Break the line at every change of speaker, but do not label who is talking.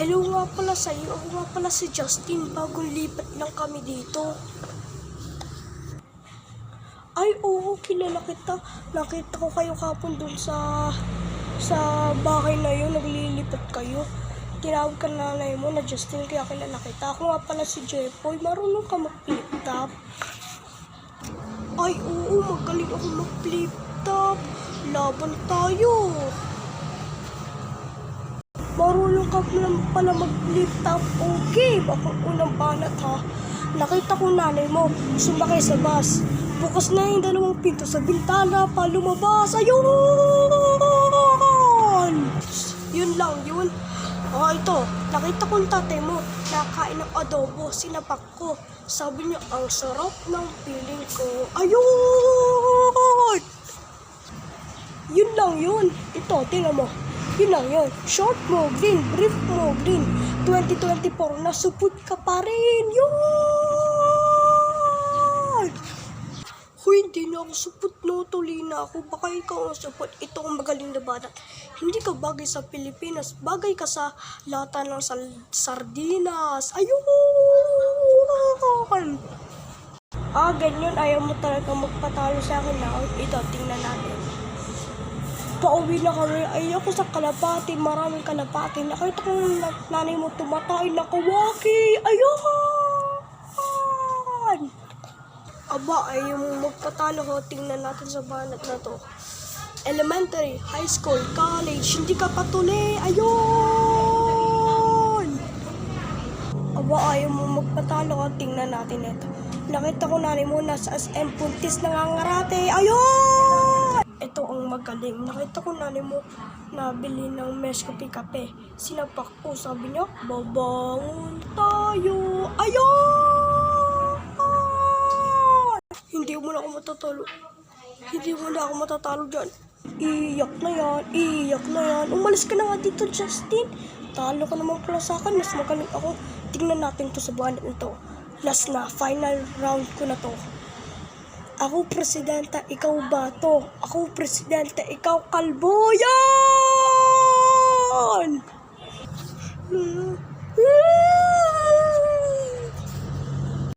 Hello nga pala sa'yo. Ako nga pala si Justin. Bagong lipat lang kami dito. Ay, oo, kilala kita. Nakita ko kayo kapon dun sa bahay na yun. Naglilipat kayo. Tinawag ka na nanay mo na Justin, kaya kilala kita. Ako nga pala si Jepoy. Marunong ka mag-flip top? Ay, oo, magaling ako mag-flip top. Laban tayo. Marunong ka pala mag-flip top. Okay, baka unang banat ha. Nakita ko nanay mo, sumakay sa bus. Bukas na yung dalawang pinto sa bintana pa lumabas. Ayun! Yun lang, yun. Ito, nakita ko yung tatay mo, nakain ng adobo, sinapak ko. Sabi niya, ang sarap ng feeling ko. Ayun! Yun lang yun. Ito, tingnan mo. Yun lang yun. Short mo, green. Brief mo, green. 2024, nasupot ka pa rin. Yun! Huy, hindi na ako supot, no. Tuloy na ako. Baka ikaw ang supot. Ito ang magaling na banat. Hindi ka bagay sa Pilipinas. Bagay ka sa lata ng sardinas. Ayun! Ganyan. Ayaw mo talaga magpatalo sa akin na. Ito, tingnan natin. Pauwi na kami. Ayoko sa kalapati. Maraming kalapati. Nakita ko yung nanay mo tumatay na kawaki. Ayun! Aba, ayaw mo magpatalo ko. Tingnan natin sa banat na to. Elementary, high school, college. Hindi ka patuli. Ayun! Aba, ayaw mo magpatalo ko. Tingnan natin ito. Nakita ko nanay mo nasa SM Puntis nangangarate. Ayun! Ito ang magaling. Nakita ko nanay mo nabili ng mesh kape-kape. Sinapak ko. Sabi niya, babangon tayo. Ayun! Hindi mo na ako matatalo. Hindi mo na ako matatalo dyan. Iyak na yan. Iyak na yan. Umalis ka na nga dito, Justin. Talo ka naman pala sa akin. Mas magaling ako. Tingnan natin to sa banat nito. Last na. Final round ko na to. Ako presidenta, ikaw bato. Ako presidenta, ikaw kalbo. Yan!